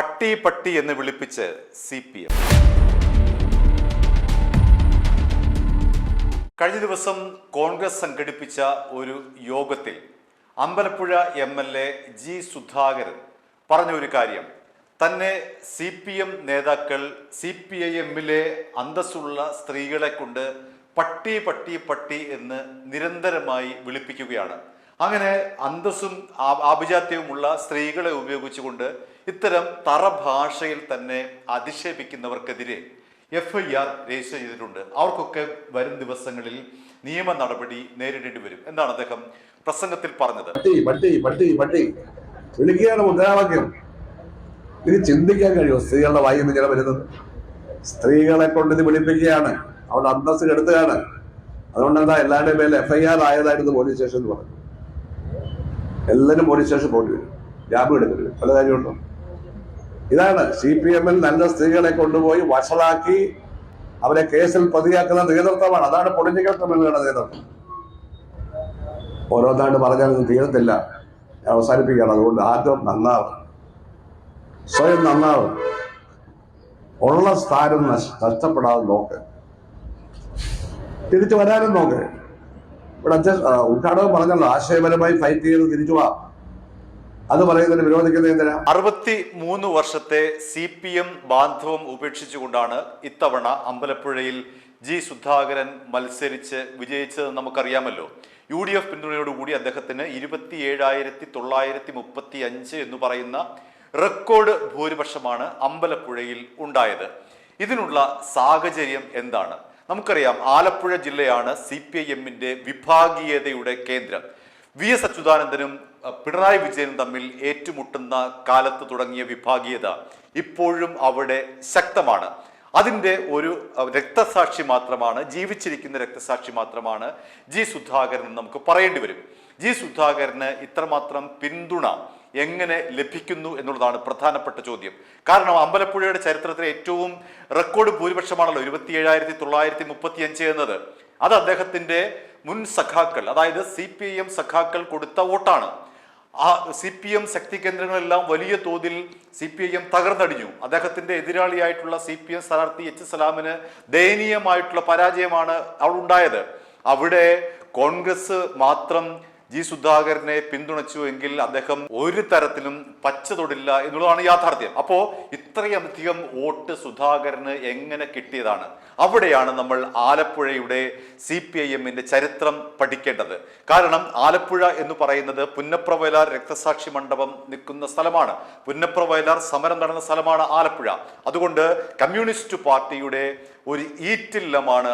പട്ടി പട്ടി എന്ന് വിളിപ്പിച്ച് CPM. കഴിഞ്ഞ ദിവസം കോൺഗ്രസ് സംഘടിപ്പിച്ച ഒരു യോഗത്തിൽ അമ്പലപ്പുഴ MLA ജി സുധാകരൻ പറഞ്ഞ ഒരു കാര്യം, തന്നെ CPM നേതാക്കൾ CPIMലെ അന്തസ്സുള്ള സ്ത്രീകളെ കൊണ്ട് പട്ടി പട്ടി പട്ടി എന്ന് നിരന്തരമായി വിളിപ്പിക്കുകയാണ്. അങ്ങനെ അന്തസ്സും ആഭിജാത്യവുമുള്ള സ്ത്രീകളെ ഉപയോഗിച്ചുകൊണ്ട് ഇത്തരം തറഭാഷയിൽ തന്നെ അധിക്ഷേപിക്കുന്നവർക്കെതിരെ FIR രജിസ്റ്റർ ചെയ്തിട്ടുണ്ട്. അവർക്കൊക്കെ വരും ദിവസങ്ങളിൽ നിയമ നടപടി നേരിടേണ്ടി വരും എന്നാണ് അദ്ദേഹം പ്രസംഗത്തിൽ പറഞ്ഞത്. വിളിക്കുകയാണ് മുദ്രാവാക്യം. ഇത് ചിന്തിക്കാൻ കഴിയുമോ? സ്ത്രീകളുടെ വായിൽ നിന്ന് ഇങ്ങനെ വരുന്നത്. സ്ത്രീകളെ കൊണ്ട് ഇത് വിളിപ്പിക്കുകയാണ്, അവരുടെ അന്തസ്സ് കെടുത്തുകയാണ്. അതുകൊണ്ട് എന്താ എല്ലാവരുടെയും മേലെ FIR ആയതായിരുന്നു പോലീസ് സ്റ്റേഷൻ എന്ന് പറഞ്ഞു. എല്ലാവരും പോലീസ് സ്റ്റേഷൻ പോകേണ്ടി വരും, ജാമ്യം എടുക്കേണ്ടി വരും. പല കാര്യമുണ്ടോ? ഇതാണ് CPMൽ നല്ല സ്ത്രീകളെ കൊണ്ടുപോയി വഷളാക്കി അവരെ കേസിൽ പ്രതിയാക്കുന്ന നേതൃത്വമാണ്. അതാണ് പൊളിറ്റിക്കൽ ക്രിമിനലുകളുടെ നേതൃത്വം. ഓരോന്നായിട്ട് പറഞ്ഞാൽ തീരത്തില്ല, അവസാനിപ്പിക്കുകയാണ്. അതുകൊണ്ട് ആദ്യം നന്നാവും, സ്വയം നന്നാവും, ഉള്ള സ്ഥാനം നഷ്ടപ്പെടാതെ നോക്ക്, തിരിച്ചു വരാനും നോക്ക്. ഇവിടെ ഉദ്ഘാടകം പറഞ്ഞല്ലോ, ആശയപരമായി ഫൈറ്റ് ചെയ്ത് തിരിച്ചു പോവാ. അത് പറയുന്നതിന് വിരോധിക്കുന്നത് എന്തിനാ? 63 വർഷത്തെ CPM ബാന്ധവം ഉപേക്ഷിച്ചുകൊണ്ടാണ് ഇത്തവണ അമ്പലപ്പുഴയിൽ ജി സുധാകരൻ മത്സരിച്ച് വിജയിച്ചത് നമുക്കറിയാമല്ലോ. UDF പിന്തുണയോടുകൂടി അദ്ദേഹത്തിന് 27,935 എന്ന് പറയുന്ന റെക്കോർഡ് ഭൂരിപക്ഷമാണ് അമ്പലപ്പുഴയിൽ ഉണ്ടായത്. ഇതിനുള്ള സാഹചര്യം എന്താണ്? നമുക്കറിയാം, ആലപ്പുഴ ജില്ലയാണ് CPIMന്റെ വിഭാഗീയതയുടെ കേന്ദ്രം. VS അച്യുതാനന്ദനും പിണറായി വിജയനും തമ്മിൽ ഏറ്റുമുട്ടുന്ന കാലത്ത് തുടങ്ങിയ വിഭാഗീയത ഇപ്പോഴും അവിടെ ശക്തമാണ്. അതിൻ്റെ ഒരു രക്തസാക്ഷി മാത്രമാണ്, ജീവിച്ചിരിക്കുന്ന രക്തസാക്ഷി മാത്രമാണ് ജി സുധാകരൻ നമുക്ക് പറയേണ്ടി വരും. ജി സുധാകരന് ഇത്രമാത്രം പിന്തുണ എങ്ങനെ ലഭിക്കുന്നു എന്നുള്ളതാണ് പ്രധാനപ്പെട്ട ചോദ്യം. കാരണം അമ്പലപ്പുഴയുടെ ചരിത്രത്തിലെ ഏറ്റവും റെക്കോർഡ് ഭൂരിപക്ഷമാണല്ലോ 27,935 എന്നത്. അത് അദ്ദേഹത്തിന്റെ മുൻ സഖാക്കൾ, അതായത് CPIM സഖാക്കൾ കൊടുത്ത വോട്ടാണ്. ആ CPM ശക്തി കേന്ദ്രങ്ങളെല്ലാം വലിയ തോതിൽ CPIM തകർന്നടിഞ്ഞു. അദ്ദേഹത്തിന്റെ എതിരാളിയായിട്ടുള്ള CPM സ്ഥാനാർത്ഥി H സലാമിന് ദയനീയമായിട്ടുള്ള പരാജയമാണ് അവിടെ ഉണ്ടായത്. അവിടെ കോൺഗ്രസ് മാത്രം ജി സുധാകരനെ പിന്തുണച്ചു എങ്കിൽ അദ്ദേഹം ഒരു തരത്തിലും പച്ച തൊടില്ല എന്നുള്ളതാണ് യാഥാർത്ഥ്യം. അപ്പോ ഇത്രയധികം വോട്ട് സുധാകരന് എങ്ങനെ കിട്ടിയതാണ്? അവിടെയാണ് നമ്മൾ ആലപ്പുഴയുടെ CPIMന്റെ ചരിത്രം പഠിക്കേണ്ടത്. കാരണം ആലപ്പുഴ എന്ന് പറയുന്നത് പുന്നപ്ര വയലാർ രക്തസാക്ഷി മണ്ഡപം നിൽക്കുന്ന സ്ഥലമാണ്. പുന്നപ്ര വയലാർ സമരം നടന്ന സ്ഥലമാണ് ആലപ്പുഴ. അതുകൊണ്ട് കമ്മ്യൂണിസ്റ്റ് പാർട്ടിയുടെ ഒരു ഈറ്റില്ലമാണ്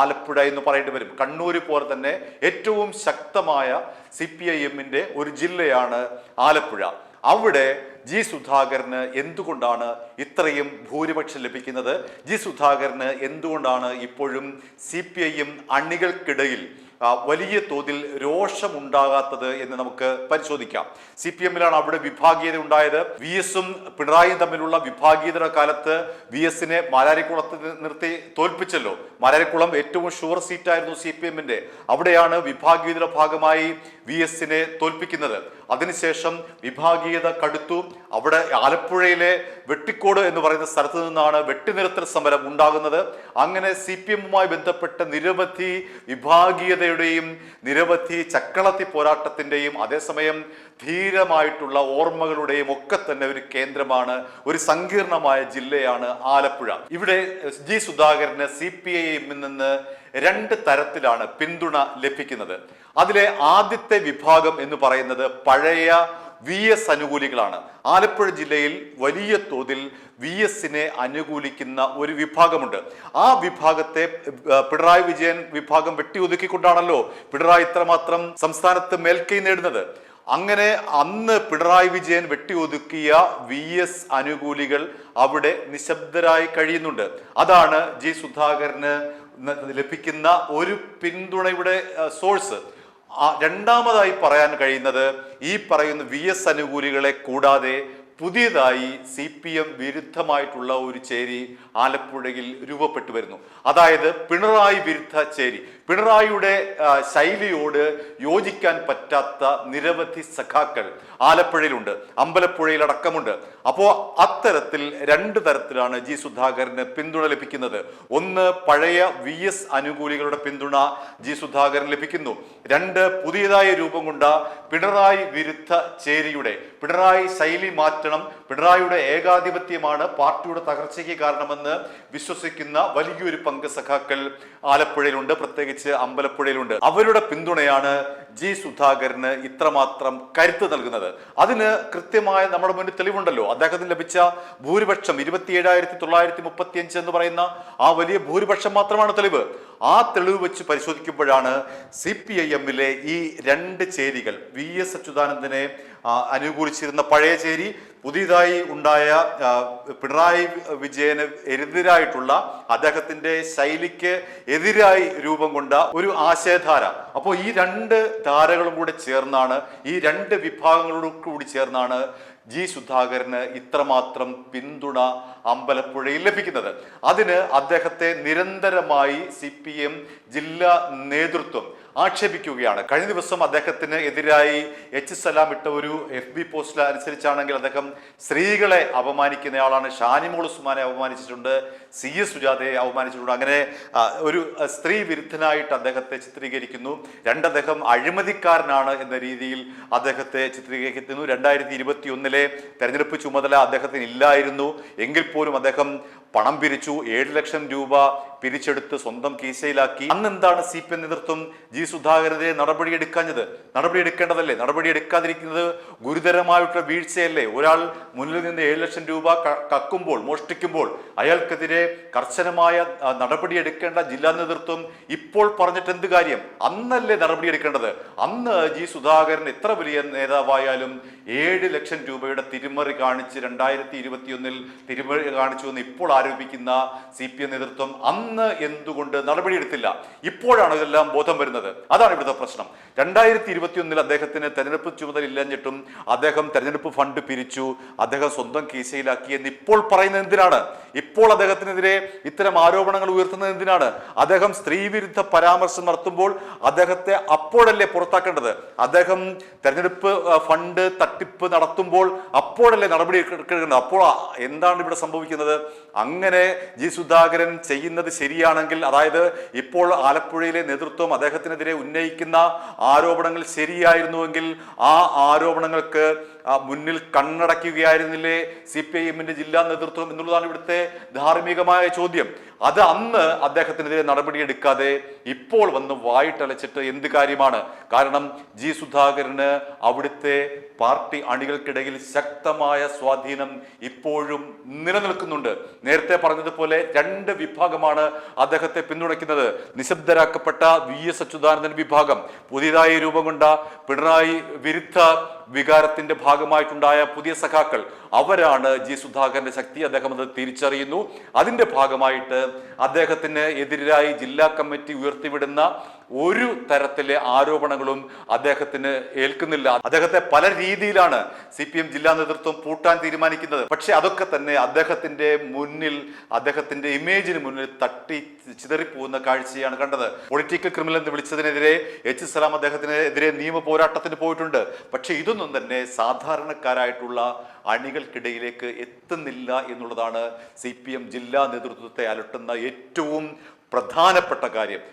ആലപ്പുഴ എന്ന് പറയേണ്ടി വരും. കണ്ണൂര് പോലെ തന്നെ ഏറ്റവും ശക്തമായ CPIMന്റെ ഒരു ജില്ലയാണ് ആലപ്പുഴ. അവിടെ ജി സുധാകരന് എന്തുകൊണ്ടാണ് ഇത്രയും ഭൂരിപക്ഷം ലഭിക്കുന്നത്? ജി സുധാകരന് എന്തുകൊണ്ടാണ് ഇപ്പോഴും CPIM അണികൾക്കിടയിൽ വലിയ തോതിൽ രോഷമുണ്ടാകാത്തത് എന്ന് നമുക്ക് പരിശോധിക്കാം. CPMലാണ് അവിടെ വിഭാഗീയത ഉണ്ടായത്. VSും പിണറായിയും തമ്മിലുള്ള വിഭാഗീയതയുടെ കാലത്ത് VSനെ മാരാരിക്കുളത്ത് നിർത്തി തോൽപ്പിച്ചല്ലോ. മാരാരിക്കുളം ഏറ്റവും ഷുവർ സീറ്റായിരുന്നു CPMന്റെ. അവിടെയാണ് വിഭാഗീയതയുടെ ഭാഗമായി VSനെ തോൽപ്പിക്കുന്നത്. അതിനുശേഷം വിഭാഗീയത കടുത്തു. അവിടെ ആലപ്പുഴയിലെ വെട്ടിക്കോട് എന്ന് പറയുന്ന സ്ഥലത്ത് നിന്നാണ് വെട്ടിനിർത്തൽ സമരം ഉണ്ടാകുന്നത്. അങ്ങനെ CPMവുമായി ബന്ധപ്പെട്ട നിരവധി വിഭാഗീയതയുടെയും നിരവധി ചക്കളത്തി പോരാട്ടത്തിന്റെയും അതേസമയം ധീരമായിട്ടുള്ള ഓർമ്മകളുടെയും ഒക്കെ തന്നെ ഒരു കേന്ദ്രമാണ്, ഒരു സങ്കീർണമായ ജില്ലയാണ് ആലപ്പുഴ. ഇവിടെ ജി സുധാകരന് CPIMൽ നിന്ന് 2 തരത്തിലാണ് പിന്തുണ ലഭിക്കുന്നത്. അതിലെ ആദ്യത്തെ വിഭാഗം എന്ന് പറയുന്നത് പഴയ VS അനുകൂലികളാണ്. ആലപ്പുഴ ജില്ലയിൽ വലിയ തോതിൽ VSനെ അനുകൂലിക്കുന്ന ഒരു വിഭാഗമുണ്ട്. ആ വിഭാഗത്തെ പിണറായി വിജയൻ വിഭാഗം വെട്ടിയൊതുക്കിക്കൊണ്ടാണല്ലോ പിണറായി ഇത്രമാത്രം സംസ്ഥാനത്ത് മേൽക്കൈ നേടുന്നത്. അങ്ങനെ അന്ന് പിണറായി വിജയൻ വെട്ടിയൊതുക്കിയ VS അനുകൂലികൾ അവിടെ നിശബ്ദരായി കഴിയുന്നുണ്ട്. അതാണ് ജി സുധാകരന് ലഭിക്കുന്ന ഒരു പിന്തുണയുടെ സോഴ്സ്. രണ്ടാമതായി പറയാൻ കഴിയുന്നത് ഈ പറയുന്ന VS അനുകൂലികളെ കൂടാതെ പുതിയതായി CPM വിരുദ്ധമായിട്ടുള്ള ഒരു ചേരി ആലപ്പുഴയിൽ രൂപപ്പെട്ടു വരുന്നു. അതായത് പിണറായി വിരുദ്ധ ചേരി. പിണറായിയുടെ ശൈലിയോട് യോജിക്കാൻ പറ്റാത്ത നിരവധി സഖാക്കൾ ആലപ്പുഴയിലുണ്ട്, അമ്പലപ്പുഴയിൽ അടക്കമുണ്ട്. അപ്പോൾ അത്തരത്തിൽ രണ്ട് തരത്തിലാണ് ജി സുധാകരന് പിന്തുണ ലഭിക്കുന്നത്. ഒന്ന്, പഴയ VS അനുകൂലികളുടെ പിന്തുണ ജി സുധാകരൻ ലഭിക്കുന്നു. രണ്ട്, പുതിയതായി രൂപം കൊണ്ട പിണറായി വിരുദ്ധ ചേരിയുടെ, പിണറായി ശൈലി മാറ്റണം, പിണറായിയുടെ ഏകാധിപത്യമാണ് പാർട്ടിയുടെ തകർച്ചയ്ക്ക് കാരണമെന്ന് വിശ്വസിക്കുന്ന വലിയൊരു പങ്ക് സഖാക്കൾ ആലപ്പുഴയിലുണ്ട്, പ്രത്യേകിച്ച് അമ്പലപ്പുഴയിലുണ്ട്. അവരുടെ പിന്തുണയാണ് ജി സുധാകരന് ഇത്രമാത്രം കരുത്ത് നൽകുന്നത്. അതിന് കൃത്യമായ നമ്മുടെ മുന്നിൽ തെളിവുണ്ടല്ലോ. അദ്ദേഹത്തിന് ലഭിച്ച ഭൂരിപക്ഷം 27,935 എന്ന് പറയുന്ന ആ വലിയ ഭൂരിപക്ഷം മാത്രമാണ് തെളിവ്. ആ തെളിവ് വെച്ച് പരിശോധിക്കുമ്പോഴാണ് CPIM-ലെ ഈ രണ്ട് ചേരികൾ, VS അച്യുതാനന്ദനെ അനുകൂലിച്ചിരുന്ന പഴയ ചേരി, പുതിയതായി ഉണ്ടായ പിണറായി വിജയന് എതിരായിട്ടുള്ള അദ്ദേഹത്തിന്റെ ശൈലിക്ക് എതിരായി രൂപം കൊണ്ട ഒരു ആശയധാര. അപ്പോൾ ഈ രണ്ട് ധാരകളും കൂടെ ചേർന്നാണ്, ഈ രണ്ട് വിഭാഗങ്ങളോട് കൂടി ചേർന്നാണ് ജി സുധാകരന് ഇത്രമാത്രം പിന്തുണ അമ്പലപ്പുഴയിൽ ലഭിക്കുന്നത്. അതിന് അദ്ദേഹത്തെ നിരന്തരമായി CPM ജില്ലാ നേതൃത്വം ആക്ഷേപിക്കുകയാണ്. കഴിഞ്ഞ ദിവസം അദ്ദേഹത്തിന് എതിരായി സലാം ഇട്ട ഒരു FB പോസ്റ്റ് അനുസരിച്ചാണെങ്കിൽ അദ്ദേഹം സ്ത്രീകളെ അപമാനിക്കുന്നയാളാണ്. ഷാനിമോൾ ഉസ്മാനെ അപമാനിച്ചിട്ടുണ്ട്, CS സുജാതയെ അപമാനിച്ചിട്ടുണ്ട്. അങ്ങനെ ഒരു സ്ത്രീ വിരുദ്ധനായിട്ട് അദ്ദേഹത്തെ ചിത്രീകരിക്കുന്നു. അദ്ദേഹം അഴിമതിക്കാരനാണ് എന്ന രീതിയിൽ അദ്ദേഹത്തെ ചിത്രീകരിക്കുന്നു. 2021 തെരഞ്ഞെടുപ്പ് ചുമതല അദ്ദേഹത്തിന് ഇല്ലായിരുന്നു എങ്കിൽ പോലും അദ്ദേഹം പണം പിരിച്ചു, 7 ലക്ഷം രൂപ പിരിച്ചെടുത്ത് സ്വന്തം കീശയിലാക്കി. അന്നെന്താണ് CPM നേതൃത്വം ജി സുധാകരനെതിരെ നടപടി എടുക്കേണ്ടതല്ലേ? നടപടി എടുക്കാതിരിക്കുന്നത് ഗുരുതരമായിട്ടുള്ള വീഴ്ചയല്ലേ? ഒരാൾ മുന്നിൽ നിന്ന് 7 ലക്ഷം രൂപ കക്കുമ്പോൾ, മോഷ്ടിക്കുമ്പോൾ അയാൾക്കെതിരെ കർശനമായ നടപടി എടുക്കേണ്ട ജില്ലാ നേതൃത്വം ഇപ്പോൾ പറഞ്ഞിട്ട് എന്ത് കാര്യം? അന്നല്ലേ നടപടി എടുക്കേണ്ടത്? അന്ന് ജി സുധാകരൻ എത്ര വലിയ നേതാവായാലും 7 ലക്ഷം രൂപയുടെ തിരിമറി കാണിച്ച് 2021 തിരിമറി കാണിച്ചു എന്ന് ഇപ്പോൾ ആരോപിക്കുന്ന CPM നേതൃത്വം അന്ന് എന്തുകൊണ്ട് നടപടിയെടുത്തില്ല? ഇപ്പോഴാണ് ഇതെല്ലാം ബോധം വരുന്നത്. അതാണ് ഇവിടുത്തെ പ്രശ്നം. 2021 അദ്ദേഹത്തിന് തെരഞ്ഞെടുപ്പ് ചുമതല ഇല്ലഞ്ഞിട്ടും അദ്ദേഹം തെരഞ്ഞെടുപ്പ് ഫണ്ട് പിരിച്ചു, അദ്ദേഹം സ്വന്തം കീശയിലാക്കി എന്ന് ഇപ്പോൾ പറയുന്നത് എന്തിനാണ്? ഇപ്പോൾ അദ്ദേഹത്തിനെതിരെ ഇത്തരം ആരോപണങ്ങൾ ഉയർത്തുന്നത് എന്തിനാണ്? അദ്ദേഹം സ്ത്രീവിരുദ്ധ പരാമർശം നടത്തുമ്പോൾ അദ്ദേഹത്തെ അപ്പോഴല്ലേ പുറത്താക്കേണ്ടത്? അദ്ദേഹം തെരഞ്ഞെടുപ്പ് ഫണ്ട് തട്ടിപ്പ് നടത്തുമ്പോൾ അപ്പോഴല്ലേ നടപടി എടുക്കേണ്ടത്? അപ്പോൾ എന്താണ് ഇവിടെ സംഭവിക്കുന്നത്? അങ്ങനെ ജി സുധാകരൻ ചെയ്യുന്നത് ശരിയാണെങ്കിൽ, അതായത് ഇപ്പോൾ ആലപ്പുഴയിലെ നേതൃത്വം അദ്ദേഹത്തിനെതിരെ ഉന്നയിക്കുന്ന ആരോപണങ്ങൾ ശരിയായിരുന്നുവെങ്കിൽ ആ ആരോപണങ്ങൾക്ക് മുന്നിൽ കണ്ണടയ്ക്കുകയായിരുന്നില്ലേ CPIM-ന്റെ ജില്ലാ നേതൃത്വം എന്നുള്ളതാണ് ഇവിടുത്തെ ധാർമ്മികമായ ചോദ്യം. അത് അന്ന് അദ്ദേഹത്തിനെതിരെ നടപടിയെടുക്കാതെ ഇപ്പോൾ വന്ന് വായിട്ടലച്ചിട്ട് എന്ത് കാര്യമാണ്? കാരണം ജി സുധാകരന് അവിടുത്തെ പാർട്ടി അണികൾക്കിടയിൽ ശക്തമായ സ്വാധീനം ഇപ്പോഴും നിലനിൽക്കുന്നുണ്ട്. നേരത്തെ പറഞ്ഞതുപോലെ രണ്ട് വിഭാഗമാണ് അദ്ദേഹത്തെ പിന്തുണയ്ക്കുന്നത്. നിശബ്ദരാക്കപ്പെട്ട VS അച്യുതാനന്ദൻ വിഭാഗം, പുതിയതായി രൂപം കൊണ്ട പിണറായി വിരുദ്ധ വികാരത്തിന്റെ ഭാഗമായിട്ടുണ്ടായ പുതിയ സഖാക്കൾ, അവരാണ് ജി സുധാകരന്റെ ശക്തി. അദ്ദേഹം അത് തിരിച്ചറിയുന്നു. അതിന്റെ ഭാഗമായിട്ട് അദ്ദേഹത്തിന് എതിരായി ജില്ലാ കമ്മിറ്റി ഉയർത്തിവിടുന്ന ഒരു തരത്തിലെ ആരോപണങ്ങളും അദ്ദേഹത്തിന് ഏൽക്കുന്നില്ല. അദ്ദേഹത്തെ പല രീതിയിലാണ് CPM ജില്ലാ നേതൃത്വം പൂട്ടാൻ തീരുമാനിക്കുന്നത്. പക്ഷെ അതൊക്കെ തന്നെ അദ്ദേഹത്തിന്റെ മുന്നിൽ, അദ്ദേഹത്തിന്റെ ഇമേജിന് മുന്നിൽ തട്ടി ചിതറിപ്പോകുന്ന കാഴ്ചയാണ് കണ്ടത്. പൊളിറ്റിക്കൽ ക്രിമിനൽ എന്ന് വിളിച്ചതിനെതിരെ സലാം അദ്ദേഹത്തിനെതിരെ നിയമ പോരാട്ടത്തിന് പോയിട്ടുണ്ട്. പക്ഷെ ഇതൊന്നും തന്നെ സാധാരണക്കാരായിട്ടുള്ള അണികൾക്കിടയിലേക്ക് എത്തുന്നില്ല എന്നുള്ളതാണ് CPM ജില്ലാ നേതൃത്വത്തെ അലട്ടുന്ന ഏറ്റവും പ്രധാനപ്പെട്ട കാര്യം.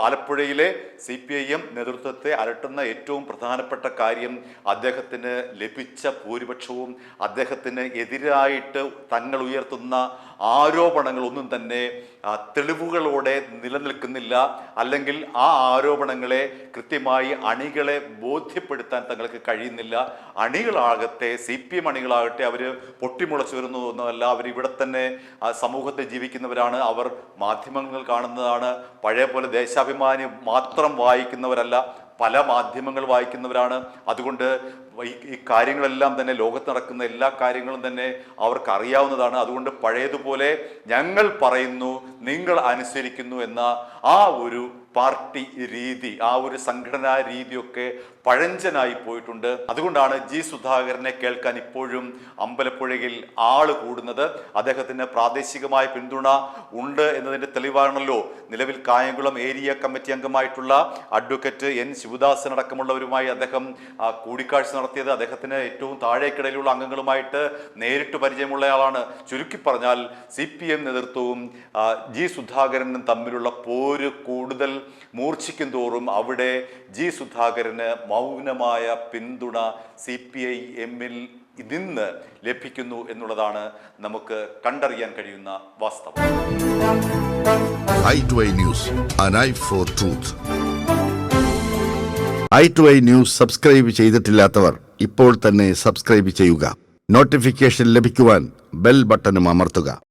ആലപ്പുഴയിലെ CPIM നേതൃത്വത്തെ അലട്ടുന്ന ഏറ്റവും പ്രധാനപ്പെട്ട കാര്യം അദ്ദേഹത്തിന് ലഭിച്ച ഭൂരിപക്ഷവും അദ്ദേഹത്തിന് എതിരായിട്ട് തങ്ങൾ ഉയർത്തുന്ന ആരോപണങ്ങളൊന്നും തന്നെ തെളിവുകളോടെ നിലനിൽക്കുന്നില്ല. അല്ലെങ്കിൽ ആ ആരോപണങ്ങളെ കൃത്യമായി അണികളെ ബോധ്യപ്പെടുത്താൻ തങ്ങൾക്ക് കഴിയുന്നില്ല. അണികളാകട്ടെ, CPM അണികളാകട്ടെ, അവർ പൊട്ടിമുളച്ചു വരുന്നു എന്നല്ല, അവർ ഇവിടെ തന്നെ സമൂഹത്തെ ജീവിക്കുന്നവരാണ്. അവർ മാധ്യമങ്ങൾ കാണുന്നതാണ്. പഴയ പോലെ ദേശാഭിമാനി മാത്രം വായിക്കുന്നവരല്ല, പല മാധ്യമങ്ങൾ വായിക്കുന്നവരാണ്. അതുകൊണ്ട് ഈ കാര്യങ്ങളെല്ലാം തന്നെ, ലോകത്ത് നടക്കുന്ന എല്ലാ കാര്യങ്ങളും തന്നെ അവർക്ക് അറിയാവുന്നതാണ്. അതുകൊണ്ട് പഴയതുപോലെ ഞങ്ങൾ പറയുന്നു നിങ്ങൾ അനുസരിക്കുന്നു എന്ന ആ ഒരു പാർട്ടി രീതി, ആ ഒരു സംഘടനാ രീതിയൊക്കെ പഴഞ്ചനായി പോയിട്ടുണ്ട്. അതുകൊണ്ടാണ് ജി സുധാകരനെ കേൾക്കാൻ ഇപ്പോഴും അമ്പലപ്പുഴയിൽ ആള് കൂടുന്നത്. അദ്ദേഹത്തിന് പ്രാദേശികമായ പിന്തുണ ഉണ്ട് എന്നതിന്റെ തെളിവാണല്ലോ നിലവിൽ കായംകുളം ഏരിയ കമ്മിറ്റി അംഗമായിട്ടുള്ള അഡ്വക്കേറ്റ് എൻ ശിവദാസൻ അടക്കമുള്ളവരുമായി അദ്ദേഹം കൂടിക്കാഴ്ച നടത്തിയത്. അദ്ദേഹത്തിന് ഏറ്റവും താഴേക്കിടയിലുള്ള അംഗങ്ങളുമായിട്ട് നേരിട്ട് പരിചയമുള്ളയാളാണ്. ചുരുക്കി പറഞ്ഞാൽ CPM നേതൃത്വവും ജി സുധാകരനും തമ്മിലുള്ള പോര് കൂടുതൽ മൂർച്ഛിക്കും തോറും അവിടെ ജി സുധാകരന് മൗനമായ പിന്തുണ CPIM-ൽ നിന്ന് ലഭിക്കുന്നു എന്നുള്ളതാണ് നമുക്ക് കണ്ടറിയാൻ കഴിയുന്ന വാസ്തവം. i2i News, an eye for truth. i2i News subscribe ചെയ്തിട്ടില്ലാത്തവർ ഇപ്പോൾ തന്നെ സബ്സ്ക്രൈബ് ചെയ്യുക. നോട്ടിഫിക്കേഷൻ ലഭിക്കുവാൻ ബെൽ ബട്ടണും അമർത്തുക.